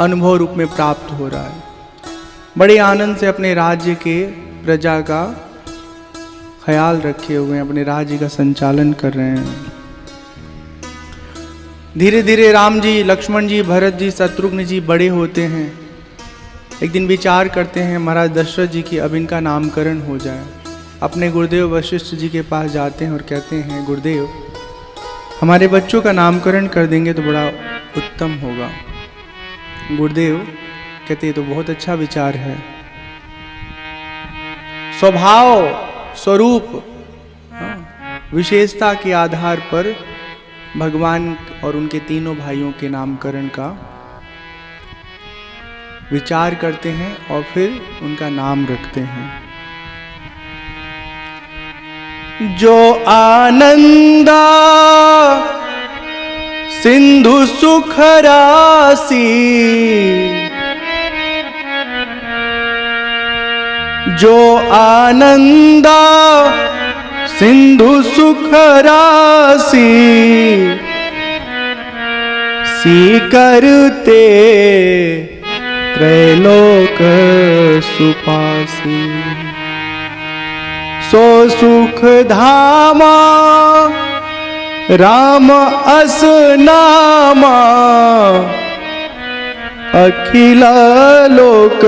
अनुभव रूप में प्राप्त हो रहा है। बड़े आनंद से अपने राज्य के प्रजा का ख्याल रखे हुए हैं, अपने राज्य का संचालन कर रहे हैं। धीरे धीरे राम जी, लक्ष्मण जी, भरत जी, शत्रुघ्न जी बड़े होते हैं। एक दिन विचार करते हैं महाराज दशरथ जी की अब इनका नामकरण हो जाए। अपने गुरुदेव वशिष्ठ जी के पास जाते हैं और कहते हैं, गुरुदेव हमारे बच्चों का नामकरण कर देंगे तो बड़ा उत्तम होगा। गुरुदेव कहते तो बहुत अच्छा विचार है। स्वभाव स्वरूप विशेषता के आधार पर भगवान और उनके तीनों भाइयों के नामकरण का विचार करते हैं और फिर उनका नाम रखते हैं। जो आनंदा सिंधु सुख राशि, जो आनंदा सिंधु सुख राशि, सी करते त्रैलोक सुपासी। सो सुख धामा राम अस नामा, अखिल लोक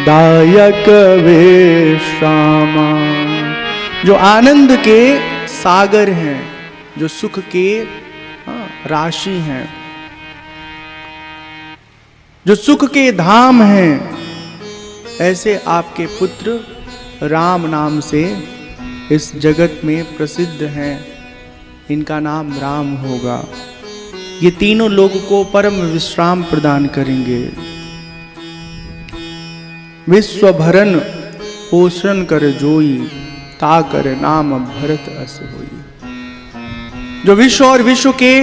दायक विश्रामा। जो आनंद के सागर हैं, जो सुख के राशि हैं, जो सुख के धाम हैं, ऐसे आपके पुत्र राम नाम से इस जगत में प्रसिद्ध हैं। इनका नाम राम होगा। ये तीनों लोगों को परम विश्राम प्रदान करेंगे। विश्व भरन पोषण कर जोई, ता कर नाम भरत अस होई। जो विश्व और विश्व के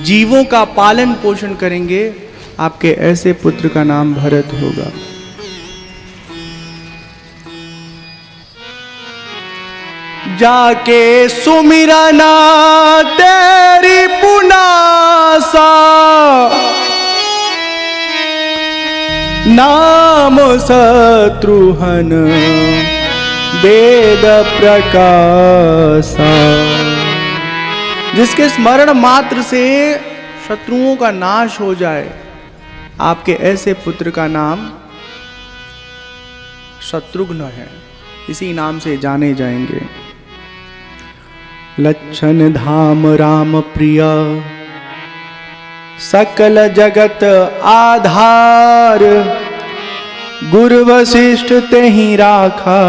जीवों का पालन पोषण करेंगे, आपके ऐसे पुत्र का नाम भरत होगा। जाके सुमिरना तेरी पुनासा, नाम शत्रुहन वेद प्रकाशा। जिसके स्मरण मात्र से शत्रुओं का नाश हो जाए, आपके ऐसे पुत्र का नाम शत्रुघ्न है। इसी नाम से जाने जाएंगे। लक्षण धाम राम प्रिया, सकल जगत आधार, गुरु वशिष्ठ तेहि राखा,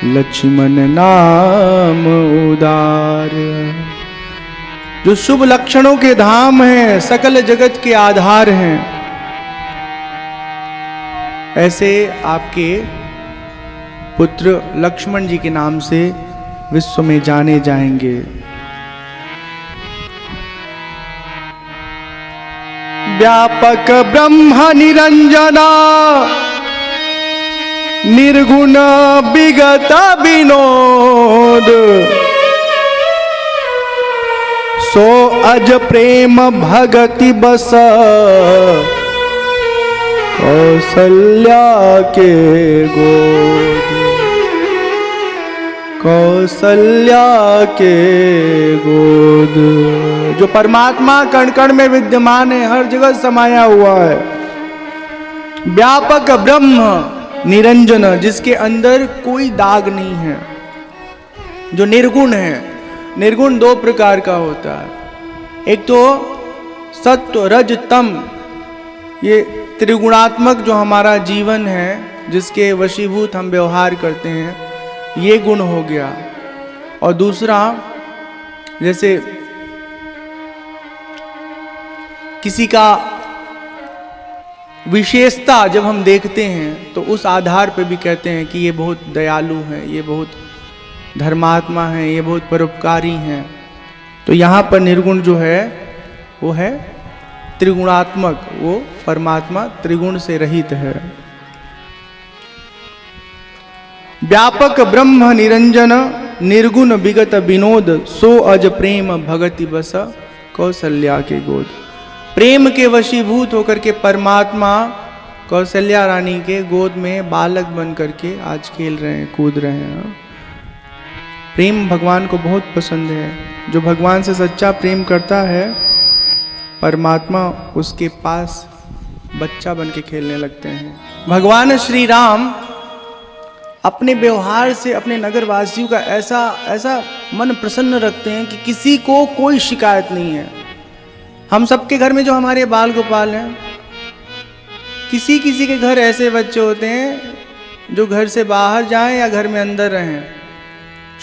लक्ष्मण नाम उदार। जो शुभ लक्षणों के धाम हैं, सकल जगत के आधार हैं, ऐसे आपके पुत्र लक्ष्मण जी के नाम से विश्व में जाने जाएंगे। व्यापक ब्रह्म निरंजना, निर्गुण विगत विनोद, सो अज प्रेम भगति बस, कौशल्या के गोद, कौशल्या के गोद। जो परमात्मा कण कण में विद्यमान है, हर जगह समाया हुआ है। व्यापक ब्रह्म निरंजन, जिसके अंदर कोई दाग नहीं है। जो निर्गुण है, निर्गुण दो प्रकार का होता है। एक तो सत्व रज तम, ये त्रिगुणात्मक जो हमारा जीवन है, जिसके वशीभूत हम व्यवहार करते हैं, ये गुण हो गया। और दूसरा, जैसे किसी का विशेषता जब हम देखते हैं तो उस आधार पर भी कहते हैं कि ये बहुत दयालु है, ये बहुत धर्मात्मा है, ये बहुत परोपकारी हैं। तो यहाँ पर निर्गुण जो है वो है त्रिगुणात्मक, वो परमात्मा त्रिगुण से रहित है। व्यापक ब्रह्म निरंजन, निर्गुण विगत विनोद, सो अज प्रेम भगति बस, कौशल्या के गोद। प्रेम के वशीभूत होकर के परमात्मा कौशल्या रानी के गोद में बालक बन करके आज खेल रहे हैं, कूद रहे हैं। प्रेम भगवान को बहुत पसंद है। जो भगवान से सच्चा प्रेम करता है, परमात्मा उसके पास बच्चा बन के खेलने लगते हैं। भगवान श्री राम अपने व्यवहार से अपने नगरवासियों का ऐसा मन प्रसन्न रखते हैं कि किसी को कोई शिकायत नहीं है। हम सबके घर में जो हमारे बाल गोपाल हैं, किसी किसी के घर ऐसे बच्चे होते हैं जो घर से बाहर जाएं या घर में अंदर रहें,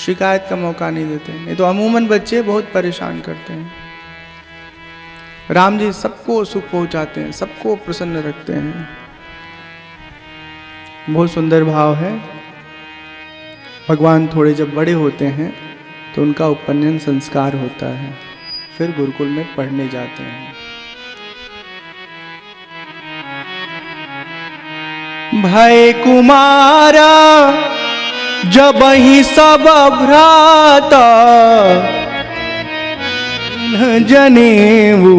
शिकायत का मौका नहीं देते। नहीं तो अमूमन बच्चे बहुत परेशान करते हैं। राम जी सबको सुख पहुंचाते हैं, सबको प्रसन्न रखते हैं। बहुत सुंदर भाव है। भगवान थोड़े जब बड़े होते हैं तो उनका उपनयन संस्कार होता है, फिर गुरुकुल में पढ़ने जाते हैं। भय कुमारा जब ही सब भ्राता, जनेऊ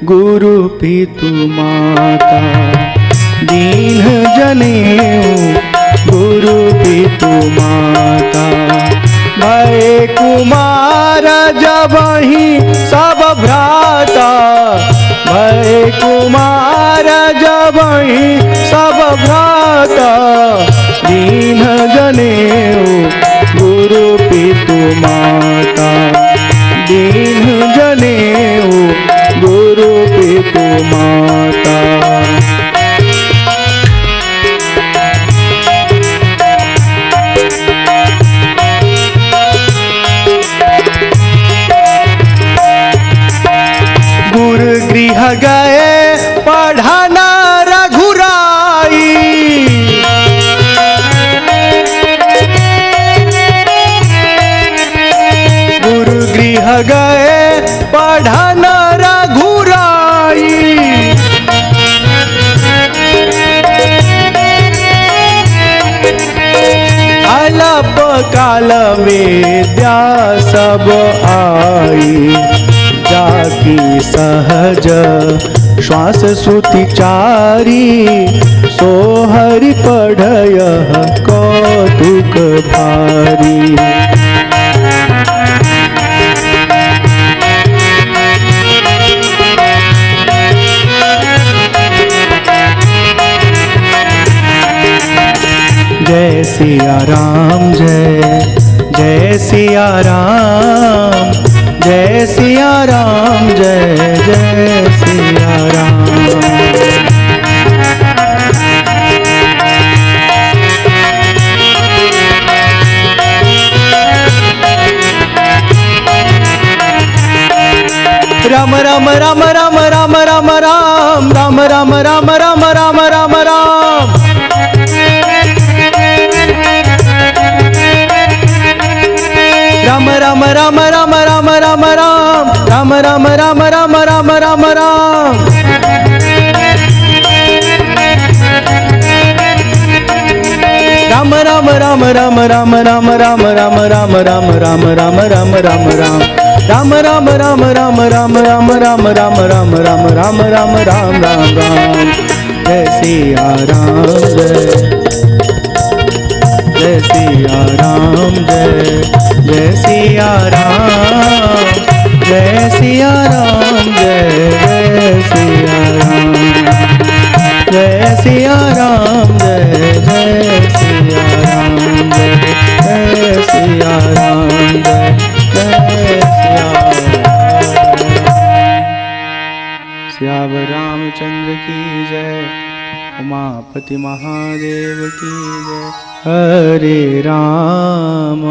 गुरु पितु माता। दीन जनेऊ गुरु पितु माता। भय कुमार जब ही सब भ्राता, भय कुमार जब ही सब भ्राता। दीन जनेऊ गुरु पितु माता। दीन जनेऊ गुरु पितु माता। गुरु गृह गए पढ़ाना रघुराई। गुरु गृह गए पढ़ाना रघुराई। अल्प काल विद्या सब आई। जाकी सहज श्वास सुतिचारी। सोहरि पढ़य कौतुक भारी। जय सिया राम, जय सिया राम। जय सिया राम, जय सिया राम। राम राम राम राम राम राम राम राम राम राम राम राम राम राम। राम राम राम राम राम राम राम राम राम राम राम राम राम। राम राम राम राम राम राम राम राम राम राम राम राम राम राम। राम राम राम राम राम राम राम राम राम राम राम राम राम राम राम। जय सिया राम, जय सिया राम, जय सिया राम। जय सिया राम, जय सिया राम। जय सिया राम, जय सिया राम। जय सिया राम, जय सिया राम। सियावर रामचंद्र की जय। उमापति महादेव की जय। हरे राम,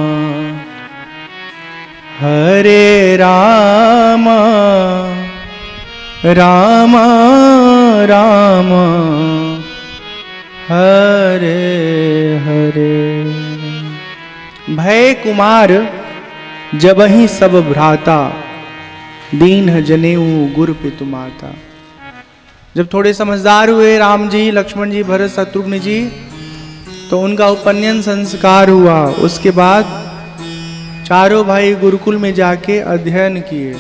हरे राम, राम राम, हरे हरे। भय कुमार जबहि सब भ्राता। दीन जनेऊ गुरु पितु माता। जब थोड़े समझदार हुए राम जी, लक्ष्मण जी, भरत, शत्रुघ्न जी, तो उनका उपनयन संस्कार हुआ। उसके बाद चारों भाई गुरुकुल में जाके अध्ययन किए।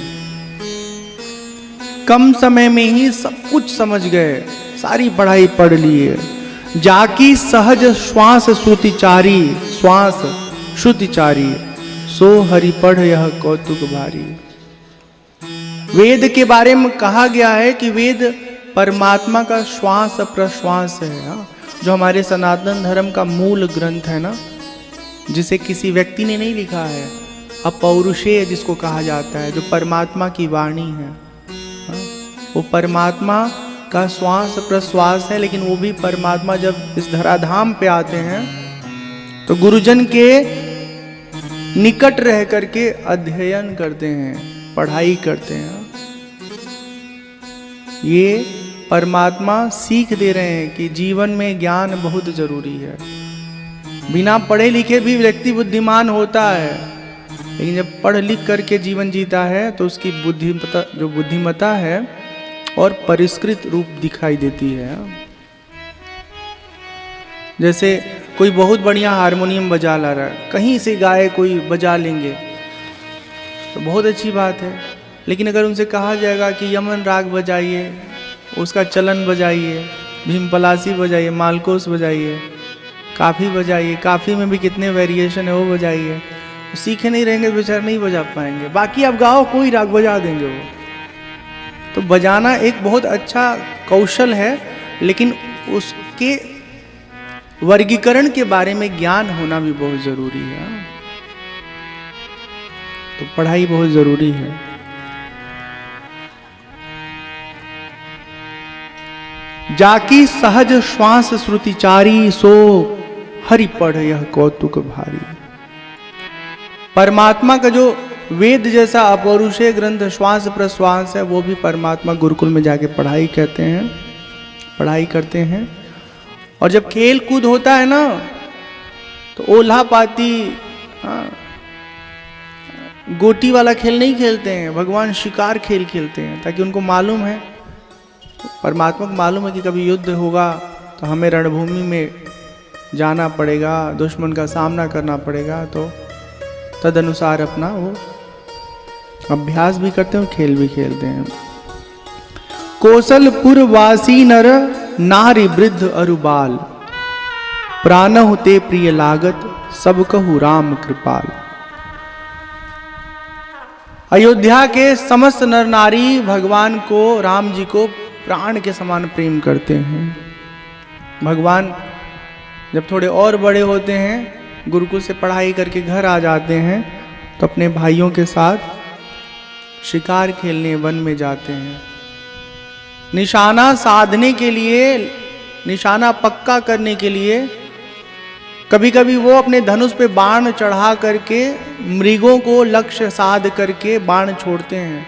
कम समय में ही सब कुछ समझ गए, सारी पढ़ाई पढ़ लिए। जाकी सहज श्वास श्रुतिचारी, श्वास श्रुतिचारी, सो हरि पढ़ यह कौतुक भारी। वेद के बारे में कहा गया है कि वेद परमात्मा का श्वास प्रश्वास है, जो हमारे सनातन धर्म का मूल ग्रंथ है ना, जिसे किसी व्यक्ति ने नहीं लिखा है, अपौरुषेय जिसको कहा जाता है, जो परमात्मा की वाणी है। वो परमात्मा का श्वास प्रश्वास है, लेकिन वो भी परमात्मा जब इस धराधाम पे आते हैं तो गुरुजन के निकट रह करके अध्ययन करते हैं, पढ़ाई करते हैं। ये परमात्मा सीख दे रहे हैं कि जीवन में ज्ञान बहुत जरूरी है। बिना पढ़े लिखे भी व्यक्ति बुद्धिमान होता है, लेकिन जब पढ़ लिख करके जीवन जीता है तो उसकी बुद्धिमत्ता है और परिष्कृत रूप दिखाई देती है। जैसे कोई बहुत बढ़िया हारमोनियम बजा ला रहा है, कहीं से गाए कोई बजा लेंगे तो बहुत अच्छी बात है, लेकिन अगर उनसे कहा जाएगा कि यमन राग बजाइए, उसका चलन बजाइए, भीम पलासी बजाइए, मालकोस बजाइए, काफ़ी बजाइए, काफ़ी में भी कितने वेरिएशन है वो बजाइए, तो सीखे नहीं रहेंगे बेचारे, नहीं बजा पाएंगे। बाकी आप गाओ, कोई राग बजा देंगे वो। तो बजाना एक बहुत अच्छा कौशल है, लेकिन उसके वर्गीकरण के बारे में ज्ञान होना भी बहुत जरूरी है। तो पढ़ाई बहुत जरूरी है। जाकी सहज श्वास श्रुतिचारी, सो हरि पढ़ यह कौतुक भारी। परमात्मा का जो वेद जैसा अपौरुषेय ग्रंथ श्वास प्रश्वास है, वो भी परमात्मा गुरुकुल में जाके पढ़ाई करते हैं। और जब खेल कूद होता है ना, तो ओल्हा पाती, गोटी वाला खेल नहीं खेलते हैं, भगवान शिकार खेल खेलते हैं, ताकि उनको मालूम है, परमात्मा को मालूम है कि कभी युद्ध होगा तो हमें रणभूमि में जाना पड़ेगा, दुश्मन का सामना करना पड़ेगा। तो तद अनुसार अपना वो अभ्यास भी करते हैं, खेल भी खेलते हैं। कौशलपुर वासी नर नारी वृद्ध अरुबाल, प्राणहु ते प्रिय लागत, सब कहु राम कृपाल। अयोध्या के समस्त नर नारी भगवान को, राम जी को प्राण के समान प्रेम करते हैं। भगवान जब थोड़े और बड़े होते हैं, गुरुकुल से पढ़ाई करके घर आ जाते हैं, तो अपने भाइयों के साथ शिकार खेलने वन में जाते हैं। निशाना साधने के लिए, निशाना पक्का करने के लिए कभी कभी वो अपने धनुष पे बाण चढ़ा करके मृगों को लक्ष्य साध करके बाण छोड़ते हैं।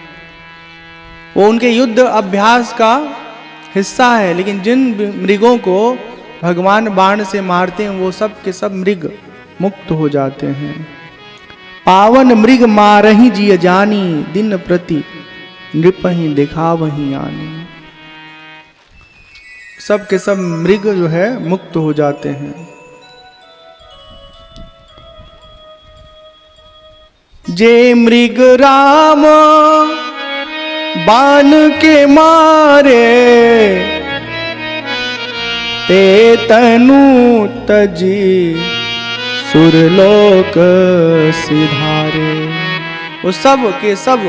वो उनके युद्ध अभ्यास का हिस्सा है, लेकिन जिन मृगों को भगवान बाण से मारते हैं वो सब के सब मृग मुक्त हो जाते हैं। पावन मृग मारही जिय जानी, दिन प्रति नृपहि दिखावहि आनी। सब के सब मृग जो है मुक्त हो जाते हैं। जे मृग राम बाण के मारे, ते तनु तजी सुरलोक सिधारे। वो सब के सब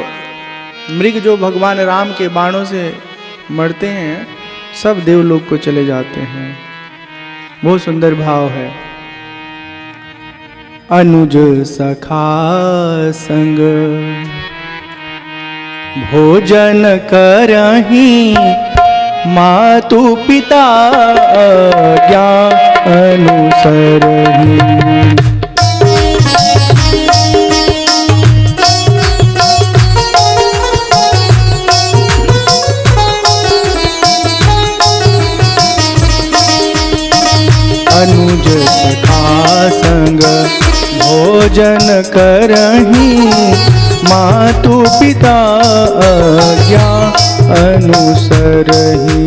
मृग जो भगवान राम के बाणों से मरते हैं, सब देवलोक को चले जाते हैं। बहुत सुंदर भाव है। अनुज सखा संग भोजन करही, मातु पिता आज्ञा अनुसरही। अनुज सखा संग भोजन करही, मातु पिता आज्ञा अनुसरही।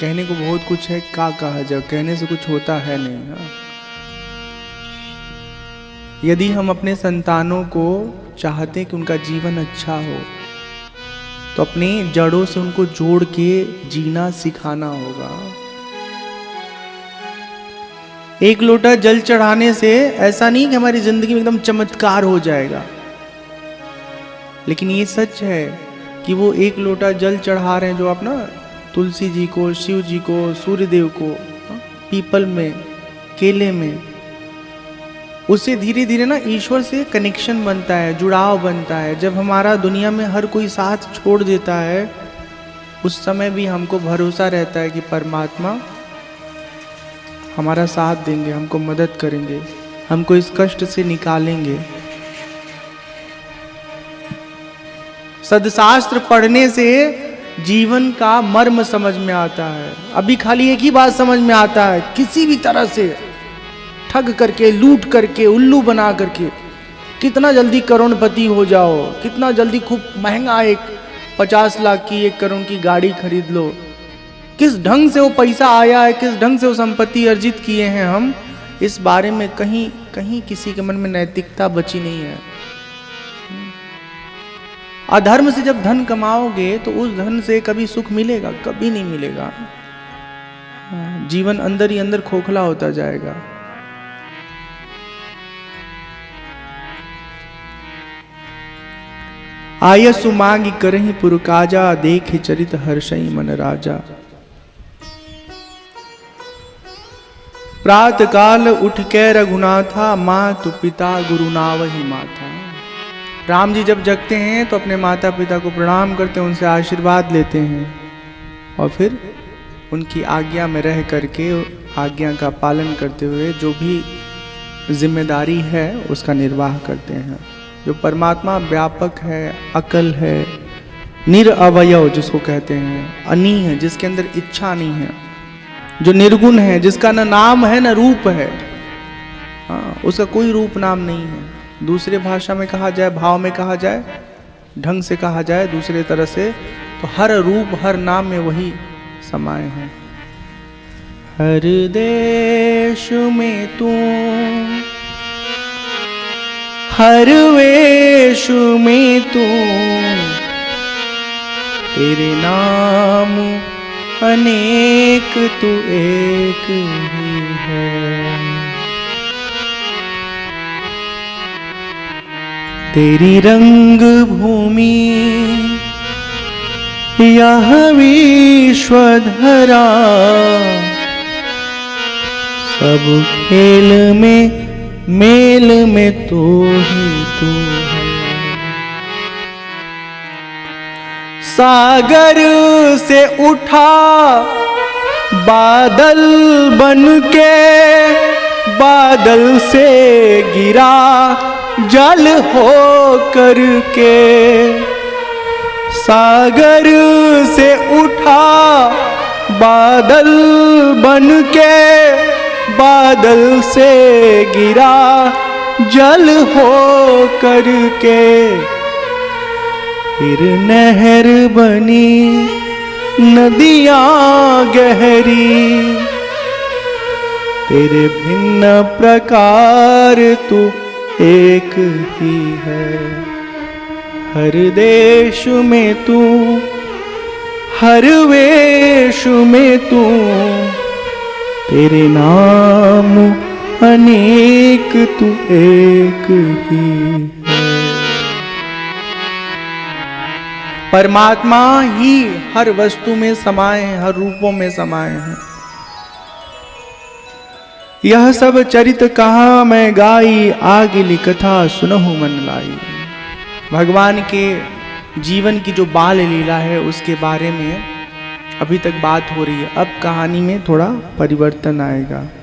कहने को बहुत कुछ है, का कहा जाए, कहने से कुछ होता है नहीं। हाँ? यदि हम अपने संतानों को चाहते हैं कि उनका जीवन अच्छा हो, तो अपनी जड़ों से उनको जोड़ के जीना सिखाना होगा। एक लोटा जल चढ़ाने से ऐसा नहीं कि हमारी जिंदगी में एकदम चमत्कार हो जाएगा, लेकिन ये सच है कि वो एक लोटा जल चढ़ा रहे हैं जो आप ना तुलसी जी को, शिव जी को, सूर्य देव को, पीपल में, केले में, उससे धीरे धीरे ना ईश्वर से कनेक्शन बनता है, जुड़ाव बनता है। जब हमारा दुनिया में हर कोई साथ छोड़ देता है, उस समय भी हमको भरोसा रहता है कि परमात्मा हमारा साथ देंगे, हमको मदद करेंगे, हमको इस कष्ट से निकालेंगे। सदशास्त्र पढ़ने से जीवन का मर्म समझ में आता है। अभी खाली एक ही बात समझ में आता है, किसी भी तरह से ठग करके, लूट करके, उल्लू बना करके कितना जल्दी करोड़पति हो जाओ, कितना जल्दी खूब महंगा एक 50 लाख की, 1 करोड़ की गाड़ी खरीद लो। किस ढंग से वो पैसा आया है, किस ढंग से वो संपत्ति अर्जित किए हैं हम, इस बारे में कहीं कहीं किसी के मन में नैतिकता बची नहीं है। अधर्म से जब धन कमाओगे तो उस धन से कभी सुख मिलेगा? कभी नहीं मिलेगा। जीवन अंदर ही अंदर खोखला होता जाएगा। आयसु मांगी करहि पुरकाजा, देखे चरित हर्षई मन राजा। प्रात काल उठ के रघुनाथा, मातु पिता गुरु नावहि माथा। राम जी जब जगते हैं तो अपने माता पिता को प्रणाम करते हैं, उनसे आशीर्वाद लेते हैं और फिर उनकी आज्ञा में रह करके, आज्ञा का पालन करते हुए जो भी जिम्मेदारी है उसका निर्वाह करते हैं। जो परमात्मा व्यापक है, अकल है, निरअवयव जिसको कहते हैं, अनी है, जिसके अंदर इच्छा नहीं है, जो निर्गुण है, जिसका न नाम है न रूप है। हाँ, उसका कोई रूप नाम नहीं है। दूसरे भाषा में कहा जाए, भाव में कहा जाए, ढंग से कहा जाए, दूसरे तरह से, तो हर रूप हर नाम में वही समाये हैं। हर देश में तू, हर वेश में तू, तेरे नाम अनेक तू एक ही है। तेरी रंग भूमि यह विश्व धरा, सब खेल में मेल में तू ही तू है। सागर से उठा बादल बन के, बादल से गिरा जल हो करके। सागर से उठा बादल बन के, बादल से गिरा जल हो करके। फिर नहर बनी नदियाँ गहरी, तेरे भिन्न प्रकार तू एक ही है। हर देश में तू, हर वेश में तू, तेरे नाम अनेक तू एक ही है। परमात्मा ही हर वस्तु में समाये हैं, हर रूपों में समाये हैं। यह सब चरित कहा मैं गाई, आगिली कथा सुनहु मन लाई। भगवान के जीवन की जो बाल लीला है उसके बारे में अभी तक बात हो रही है। अब कहानी में थोड़ा परिवर्तन आएगा।